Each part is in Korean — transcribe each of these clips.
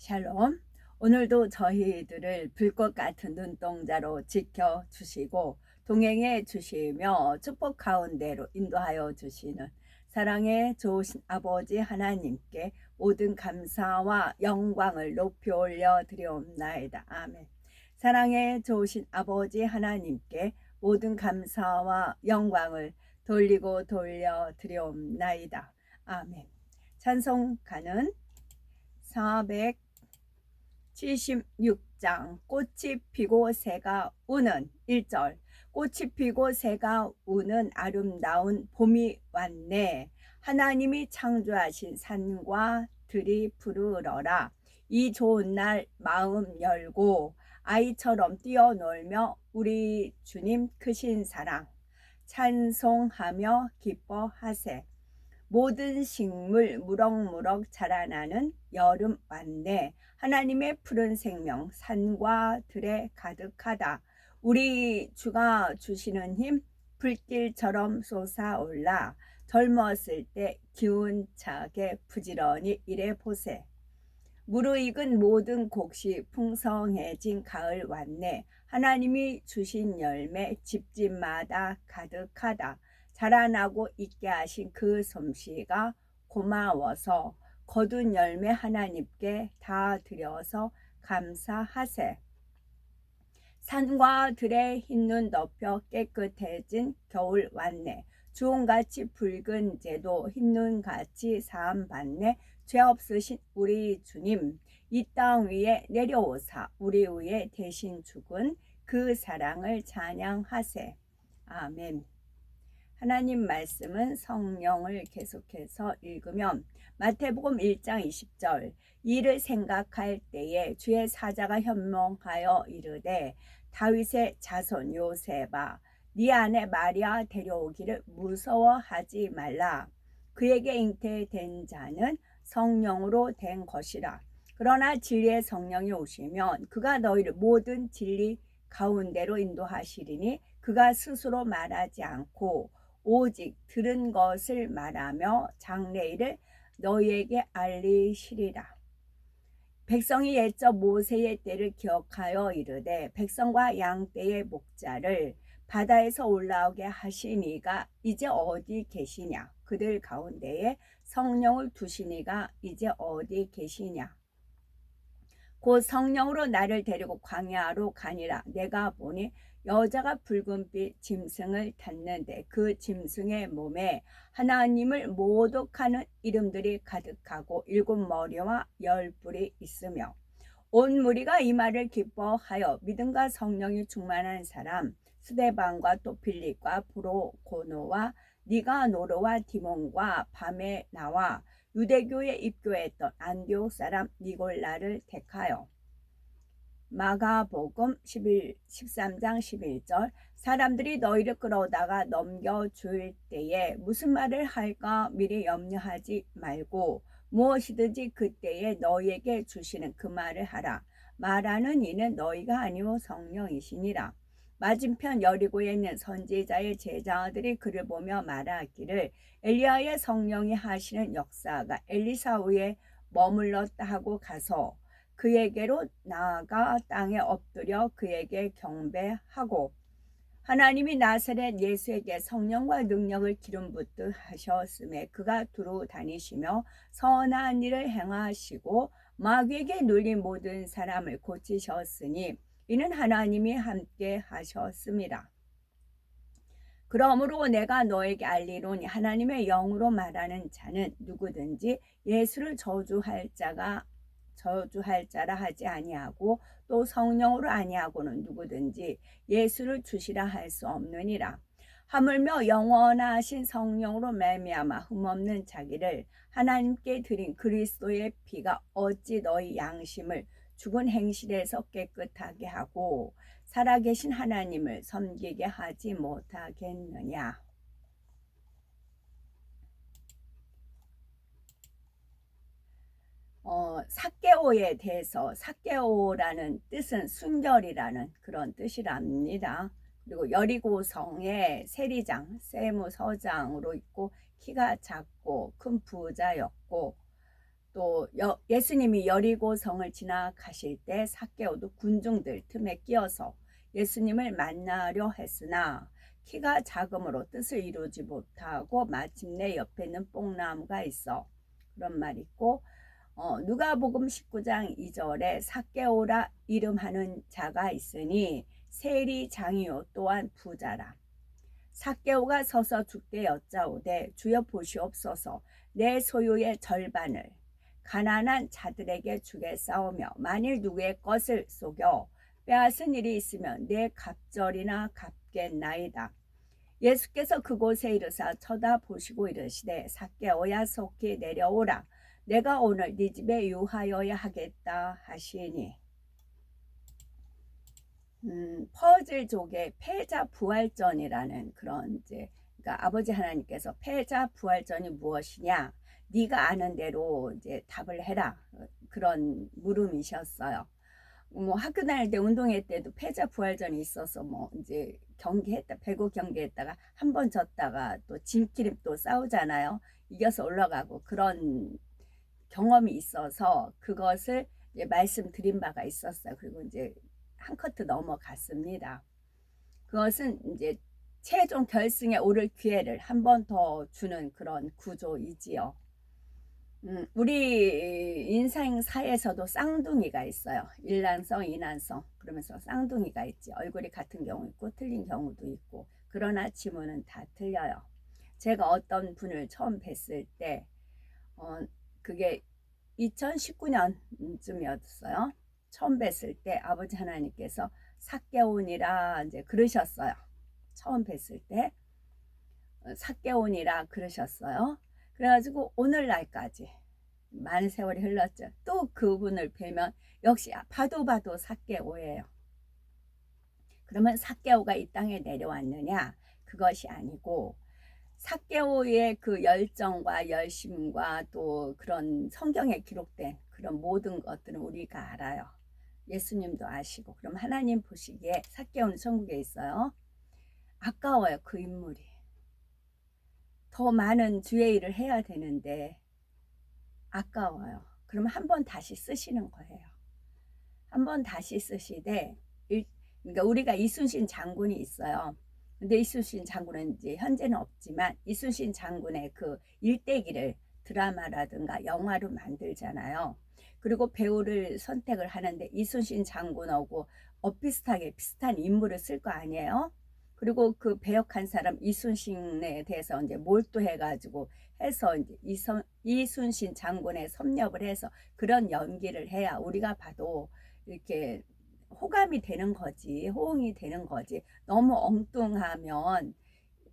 샬롬. 오늘도 저희들을 불꽃 같은 눈동자로 지켜주시고 동행해 주시며 축복 가운데로 인도하여 주시는 사랑의 좋으신 아버지 하나님께 모든 감사와 영광을 높이 올려 드리옵나이다. 아멘. 사랑의 좋으신 아버지 하나님께 모든 감사와 영광을 돌리고 돌려 드리옵나이다. 아멘. 찬송가는 476장 꽃이 피고 새가 우는 1절. 꽃이 피고 새가 우는 아름다운 봄이 왔네. 하나님이 창조하신 산과 들이 부르러라. 이 좋은 날 마음 열고 아이처럼 뛰어놀며 우리 주님 크신 사랑 찬송하며 기뻐하세. 모든 식물 무럭무럭 자라나는 여름 왔네. 하나님의 푸른 생명 산과 들에 가득하다. 우리 주가 주시는 힘 불길처럼 솟아올라. 젊었을 때 기운차게 부지런히 일해보세. 무르익은 모든 곡식 풍성해진 가을 왔네. 하나님이 주신 열매 집집마다 가득하다. 자라나고 있게 하신 그 솜씨가 고마워서 거둔 열매 하나님께 다 드려서 감사하세. 산과 들에 흰눈 덮여 깨끗해진 겨울 왔네. 주홍같이 붉은 재도 흰눈같이 사함받네. 죄 없으신 우리 주님 이 땅 위에 내려오사 우리 위에 대신 죽은 그 사랑을 찬양하세. 아멘. 하나님 말씀은 성령을 계속해서 읽으면 마태복음 1장 20절. 이를 생각할 때에 주의 사자가 현몽하여 이르되 다윗의 자손 요셉아 네 아내 마리아 데려오기를 무서워하지 말라. 그에게 잉태된 자는 성령으로 된 것이라. 그러나 진리의 성령이 오시면 그가 너희를 모든 진리 가운데로 인도하시리니 그가 스스로 말하지 않고 오직 들은 것을 말하며 장래일을 너희에게 알리시리라. 백성이 옛적 모세의 때를 기억하여 이르되 백성과 양 떼의 목자를 바다에서 올라오게 하신 이가 이제 어디 계시냐. 그들 가운데에 성령을 두신 이가 이제 어디 계시냐. 곧 성령으로 나를 데리고 광야로 가니라. 내가 보니 여자가 붉은빛 짐승을 탔는데 그 짐승의 몸에 하나님을 모독하는 이름들이 가득하고 7머리와 10뿔이 있으며 온 무리가 이 말을 기뻐하여 믿음과 성령이 충만한 사람 스데반과 또 빌립과 브로고노와 니가노르와 디몬과 밤에 나와 유대교에 입교했던 안디옥 사람 니골라를 택하여 마가복음 13장 11절. 사람들이 너희를 끌어다가 넘겨줄 때에 무슨 말을 할까 미리 염려하지 말고 무엇이든지 그때에 너희에게 주시는 그 말을 하라. 말하는 이는 너희가 아니오 성령이시니라. 맞은편 여리고에 있는 선지자의 제자들이 그를 보며 말하기를 엘리야의 성령이 하시는 역사가 엘리사 위에 머물렀다 하고 가서 그에게로 나아가 땅에 엎드려 그에게 경배하고 하나님이 나사렛 예수에게 성령과 능력을 기름 붓듯 하셨음에 그가 두루 다니시며 선한 일을 행하시고 마귀에게 눌린 모든 사람을 고치셨으니 이는 하나님이 함께 하셨습니다. 그러므로 내가 너에게 알리노니 하나님의 영으로 말하는 자는 누구든지 예수를 저주할 자라 하지 아니하고 또 성령으로 아니하고는 누구든지 예수를 주시라 할 수 없느니라. 하물며 영원하신 성령으로 말미암아 흠없는 자기를 하나님께 드린 그리스도의 피가 어찌 너희 양심을 죽은 행실에서 깨끗하게 하고 살아계신 하나님을 섬기게 하지 못하겠느냐. 삭개오에 대해서 삭개오라는 뜻은 순결이라는 그런 뜻이랍니다. 그리고 여리고성의 세리장, 세무서장으로 있고 키가 작고 큰 부자였고 또 예수님이 여리고성을 지나가실 때 삭개오도 군중들 틈에 끼어서 예수님을 만나려 했으나 키가 작음으로 뜻을 이루지 못하고 마침내 옆에는 뽕나무가 있어. 그런 말 있고 누가복음 19장 2절에 삭개오라 이름하는 자가 있으니 세리 장이요 또한 부자라. 삭개오가 서서 주께 여짜오되 주여 보시옵소서 내 소유의 절반을 가난한 자들에게 주겠사오며 만일 누구의 것을 속여 빼앗은 일이 있으면 내 갑절이나 갚겠나이다. 예수께서 그곳에 이르사 쳐다보시고 이르시되 삭개오야 속히 내려오라 내가 오늘 네 집에 유하여야 하겠다 하시니 퍼즐족의 패자부활전이라는 그런 이제 그러니까 아버지 하나님께서 패자부활전이 무엇이냐 네가 아는 대로 이제 답을 해라 그런 물음이셨어요. 뭐 학교 다닐 때 운동회 때도 패자부활전이 있어서 뭐 이제 경기했다 배구 경기했다가 한 번 졌다가 또 지끼리 또 싸우잖아요. 이겨서 올라가고 그런 경험이 있어서 그것을 이제 말씀드린 바가 있었어요. 그리고 이제 한 커트 넘어갔습니다. 그것은 이제 최종 결승에 오를 기회를 한 번 더 주는 그런 구조이지요. 우리 인생사에서도 쌍둥이가 있어요. 일란성, 이난성 그러면서 쌍둥이가 있지. 얼굴이 같은 경우 있고 틀린 경우도 있고 그러나 지문은 다 틀려요. 제가 어떤 분을 처음 뵀을 때 그게 2019년쯤이었어요. 처음 뵀을 때 아버지 하나님께서 삭개오니라 이제 그러셨어요. 처음 뵀을 때 삭개오니라 그러셨어요. 그래가지고 오늘날까지 많은 세월이 흘렀죠. 또 그분을 뵈면 역시 봐도 삭개오예요. 그러면 삭개오가 이 땅에 내려왔느냐? 그것이 아니고 삭개오의 그 열정과 열심과 또 그런 성경에 기록된 그런 모든 것들은 우리가 알아요. 예수님도 아시고 그럼 하나님 보시기에 삭개오는 천국에 있어요. 아까워요. 그 인물이. 더 많은 주의 일을 해야 되는데 아까워요. 그럼 한 번 다시 쓰시는 거예요. 한 번 다시 쓰시되 그러니까 우리가 이순신 장군이 있어요. 근데 이순신 장군은 이제 현재는 없지만 이순신 장군의 그 일대기를 드라마라든가 영화로 만들잖아요. 그리고 배우를 선택을 하는데 이순신 장군하고 비슷한 인물을 쓸 거 아니에요. 그리고 그 배역한 사람 이순신에 대해서 이제 몰두해가지고 해서 이제 이순신 장군에 섭렵을 해서 그런 연기를 해야 우리가 봐도 이렇게 호감이 되는 거지, 호응이 되는 거지. 너무 엉뚱하면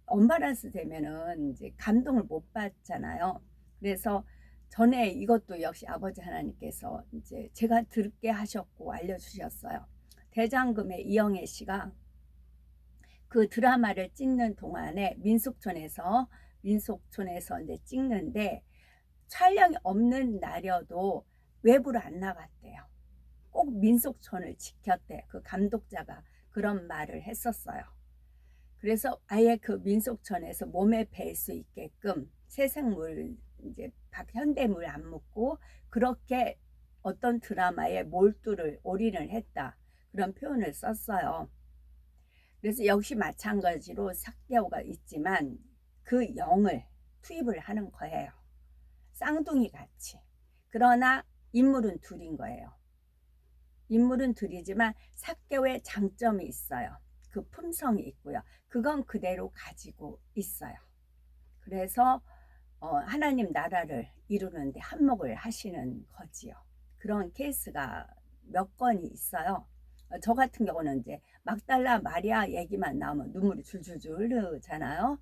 언밸런스 되면은 이제 감동을 못 받잖아요. 그래서 전에 이것도 역시 아버지 하나님께서 이제 제가 듣게 하셨고 알려주셨어요. 대장금의 이영애 씨가 그 드라마를 찍는 동안에 민속촌에서 이제 찍는데 촬영이 없는 날이어도 외부로 안 나갔대요. 꼭 민속촌을 지켰대. 그 감독자가 그런 말을 했었어요. 그래서 아예 그 민속촌에서 몸에 뵐 수 있게끔 새생물 이제 현대물 안 묻고 그렇게 어떤 드라마에 몰두를 올인을 했다. 그런 표현을 썼어요. 그래서 역시 마찬가지로 삭개오가 있지만 그 영을 투입을 하는 거예요. 쌍둥이 같이. 그러나 인물은 둘인 거예요. 인물은 둘이지만 삭개오의 장점이 있어요. 그 품성이 있고요. 그건 그대로 가지고 있어요. 그래서 하나님 나라를 이루는데 한몫을 하시는 거지요. 그런 케이스가 몇 건이 있어요. 저 같은 경우는 이제 막달라 마리아 얘기만 나오면 눈물이 줄줄줄 흐르잖아요.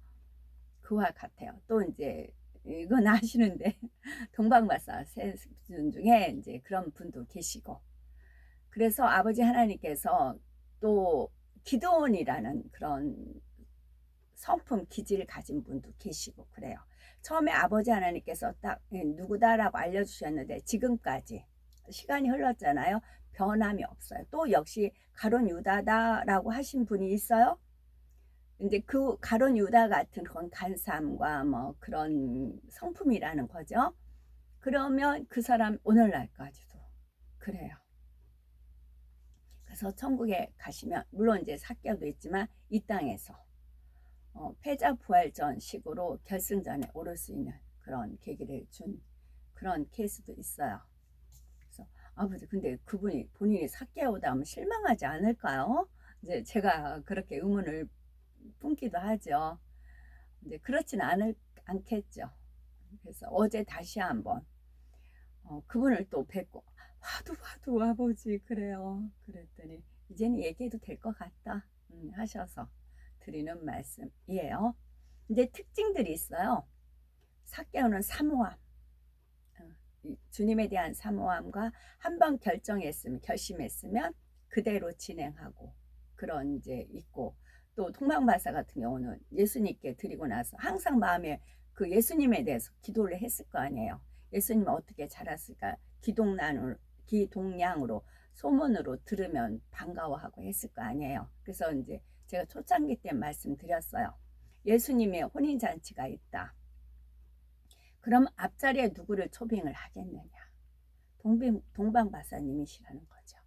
그와 같아요. 또 이제 이건 아시는데 동방박사 세 분 중에 이제 그런 분도 계시고 그래서 아버지 하나님께서 또 기드온이라는 그런 성품 기질을 가진 분도 계시고 그래요. 처음에 아버지 하나님께서 딱 누구다라고 알려주셨는데 지금까지 시간이 흘렀잖아요. 변함이 없어요. 또 역시 가룟 유다다라고 하신 분이 있어요. 근데 그 가룟 유다 같은 그런 간삼과 뭐 그런 성품이라는 거죠. 그러면 그 사람 오늘날까지도 그래요. 그래서 천국에 가시면 물론 이제 사개도 있지만 이 땅에서 패자부활전식으로 결승전에 오를 수 있는 그런 계기를 준 그런 케이스도 있어요. 그래서 아버지 근데 그분이 본인이 사개오다 하면 실망하지 않을까요? 이제 제가 그렇게 의문을 품기도 하죠. 이제 그렇지는 않겠죠. 그래서 어제 다시 한번 그분을 또 뵙고 화두 아버지 그래요. 그랬더니 이제는 얘기해도 될 것 같다 하셔서 드리는 말씀이에요. 이제 특징들이 있어요. 사개오는 사모함, 주님에 대한 사모함과 한번 결심했으면 그대로 진행하고 그런 이제 있고, 또 통방바사 같은 경우는 예수님께 드리고 나서 항상 마음에 그 예수님에 대해서 기도를 했을 거 아니에요. 예수님 어떻게 자랐을까 기동량으로 소문으로 들으면 반가워하고 했을 거 아니에요. 그래서 이제 제가 초창기 때 말씀드렸어요. 예수님의 혼인잔치가 있다. 그럼 앞자리에 누구를 초빙을 하겠느냐? 동방박사님이시라는 거죠.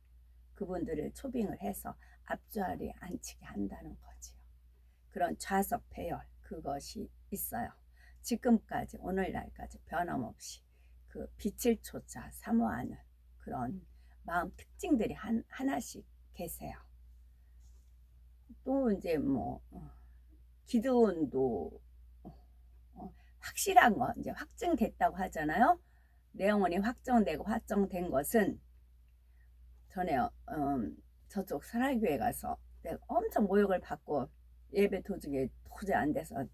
그분들을 초빙을 해서 앞자리에 앉히게 한다는 거지요. 그런 좌석 배열 그것이 있어요. 지금까지 오늘날까지 변함없이 그 빛을 쫓아 사모하는 그런 마음 특징들이 하나씩 계세요. 또 이제 기도원도 확실한 거 이제 확증됐다고 하잖아요. 내 영혼이 확정된 것은 전에 저쪽 사랑교회 가서 내가 엄청 모욕을 받고 예배 도중에 도저히 안 돼서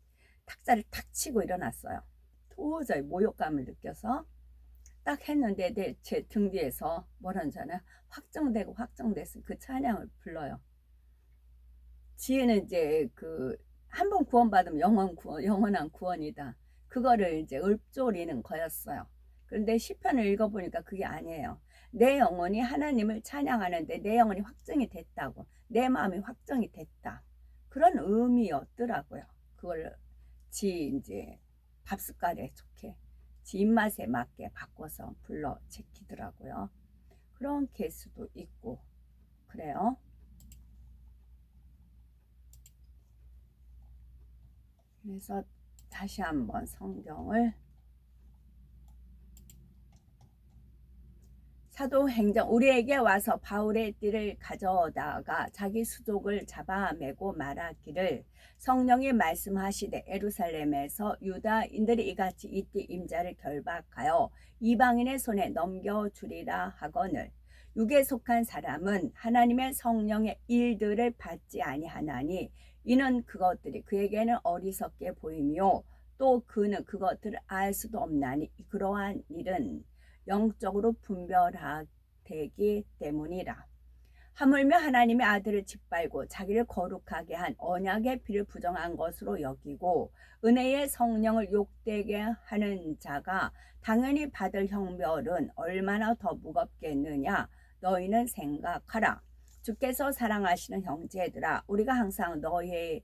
탁자를 탁 치고 일어났어요. 도저히 모욕감을 느껴서 딱 했는데 제 등 뒤에서 뭐라는 줄 아나요? 확정됐어. 그 찬양을 불러요. 지혜는 이제 그 한 번 구원받으면 영원한 구원이다. 그거를 이제 읊조리는 거였어요. 그런데 시편을 읽어보니까 그게 아니에요. 내 영혼이 하나님을 찬양하는데 내 영혼이 확정이 됐다고, 내 마음이 확정이 됐다, 그런 의미였더라고요. 그걸 이제 밥 숟갈에 좋게 지 입맛에 맞게 바꿔서 불러 제키더라고요. 그런 케이스도 있고 그래요. 그래서 다시 한번 성경을 사도행전 우리에게 와서 바울의 띠를 가져다가 자기 수족을 잡아매고 말하기를 성령이 말씀하시되 예루살렘에서 유다인들이 이같이 이 띠 임자를 결박하여 이방인의 손에 넘겨주리라 하거늘 육에 속한 사람은 하나님의 성령의 일들을 받지 아니하나니 이는 그것들이 그에게는 어리석게 보이며 또 그는 그것들을 알 수도 없나니 그러한 일은 영적으로 분별되기 때문이라. 하물며 하나님의 아들을 짓밟고 자기를 거룩하게 한 언약의 피를 부정한 것으로 여기고 은혜의 성령을 욕되게 하는 자가 당연히 받을 형벌은 얼마나 더 무겁겠느냐 너희는 생각하라. 주께서 사랑하시는 형제들아 우리가 항상 너희에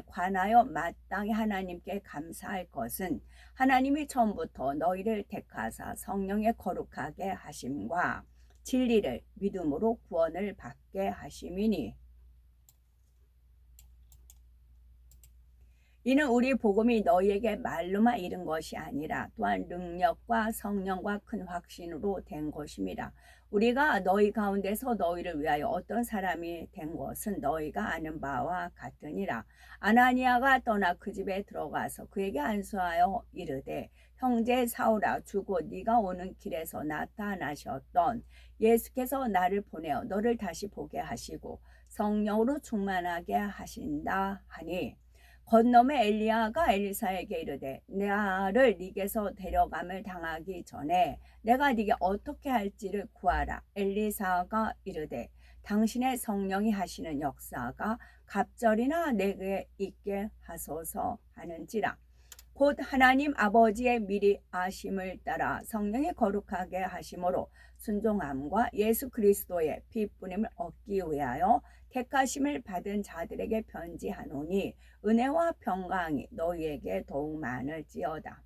관하여 마땅히 하나님께 감사할 것은 하나님이 처음부터 너희를 택하사 성령에 거룩하게 하심과 진리를 믿음으로 구원을 받게 하심이니 이는 우리 복음이 너희에게 말로만 이른 것이 아니라 또한 능력과 성령과 큰 확신으로 된 것임이라. 우리가 너희 가운데서 너희를 위하여 어떤 사람이 된 것은 너희가 아는 바와 같으니라. 아나니아가 떠나 그 집에 들어가서 그에게 안수하여 이르되 형제 사울아 주곧 네가 오는 길에서 나타나셨던 예수께서 나를 보내어 너를 다시 보게 하시고 성령으로 충만하게 하신다 하니 건너매 엘리야가 엘리사에게 이르되 나를 네게서 데려감을 당하기 전에 내가 네게 어떻게 할지를 구하라. 엘리사가 이르되 당신의 성령이 하시는 역사가 갑절이나 내게 있게 하소서 하는지라. 곧 하나님 아버지의 미리 아심을 따라 성령이 거룩하게 하심으로 순종함과 예수 그리스도의 피뿌림을 얻기 위하여 택하심을 받은 자들에게 편지하노니 은혜와 평강이 너희에게 더욱 많을지어다.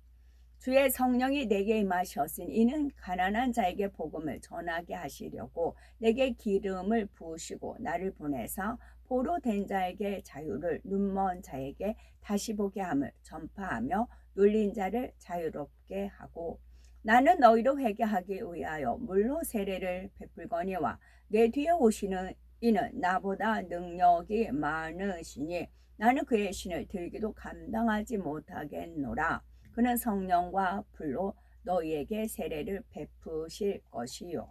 주의 성령이 내게 임하셨으니 이는 가난한 자에게 복음을 전하게 하시려고 내게 기름을 부으시고 나를 보내사 포로 된 자에게 자유를, 눈먼 자에게 다시 보게 함을 전파하며 눌린 자를 자유롭게 하고, 나는 너희로 회개하기 위하여 물로 세례를 베풀거니와 내 뒤에 오시는 이는 나보다 능력이 많으시니 나는 그의 신을 들기도 감당하지 못하겠노라. 그는 성령과 불로 너희에게 세례를 베푸실 것이요.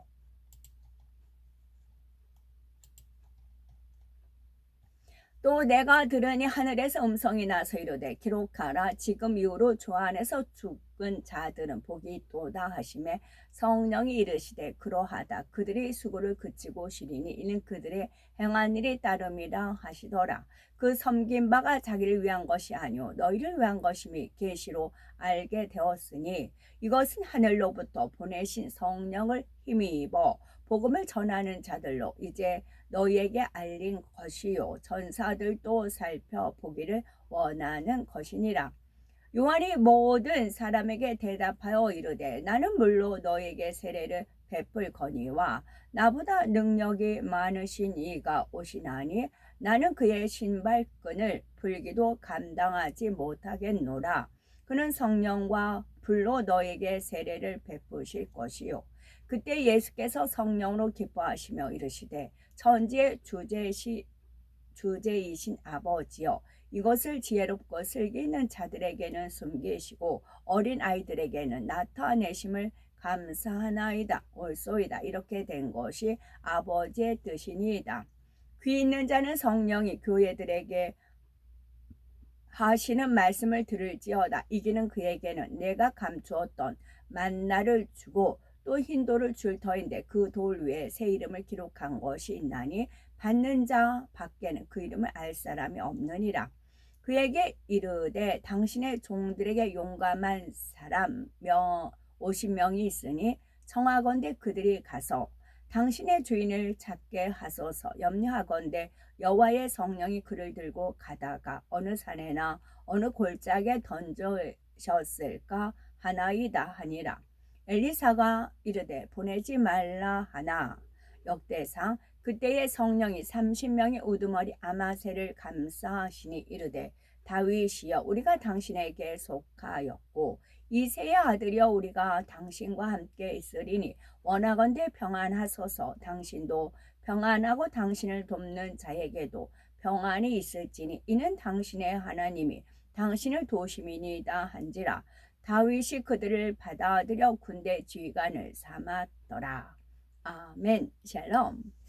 또 내가 들으니 하늘에서 음성이 나서 이르되 기록하라. 지금 이후로 주 안에서 죽은 자들은 복이 있도다 하시매 성령이 이르시되 그러하다. 그들이 수고를 그치고 쉬리니 이는 그들의 행한 일이 따름이라 하시더라. 그 섬긴 바가 자기를 위한 것이 아니요 너희를 위한 것임이 계시로 알게 되었으니 이것은 하늘로부터 보내신 성령을 힘입어 복음을 전하는 자들로 이제 너희에게 알린 것이요 전사들도 살펴보기를 원하는 것이니라. 요한이 모든 사람에게 대답하여 이르되 나는 물로 너희에게 세례를 베풀거니와 나보다 능력이 많으신 이가 오시나니 나는 그의 신발끈을 풀기도 감당하지 못하겠노라. 그는 성령과 불로 너에게 세례를 베푸실 것이요 그때 예수께서 성령으로 기뻐하시며 이르시되 천지의 주제이신 아버지여 이것을 지혜롭고 슬기 있는 자들에게는 숨기시고 어린 아이들에게는 나타내심을 감사하나이다. 옳소이다. 이렇게 된 것이 아버지의 뜻이니이다. 귀 있는 자는 성령이 교회들에게 하시는 말씀을 들을지어다. 이기는 그에게는 내가 감추었던 만나를 주고 또 흰 돌을 줄 터인데 그 돌 위에 새 이름을 기록한 것이 있나니 받는 자 밖에는 그 이름을 알 사람이 없느니라. 그에게 이르되 당신의 종들에게 용감한 사람 50명이 있으니 청하건대 그들이 가서 당신의 주인을 찾게 하소서. 염려하건대 여호와의 성령이 그를 들고 가다가 어느 산에나 어느 골짜기에 던져셨을까 하나이다 하니라. 엘리사가 이르되 보내지 말라 하나. 역대상 그때의 성령이 30명의 우두머리 아마새를 감싸시니 이르되 다윗이여 우리가 당신에게 속하였고 이새의 아들이여 우리가 당신과 함께 있으리니 원하건대 평안하소서. 당신도 평안하고 당신을 돕는 자에게도 평안이 있을지니 이는 당신의 하나님이 당신을 도심이니이다 한지라. 다윗이 그들을 받아들여 군대 지휘관을 삼았더라. 아멘. 샬롬.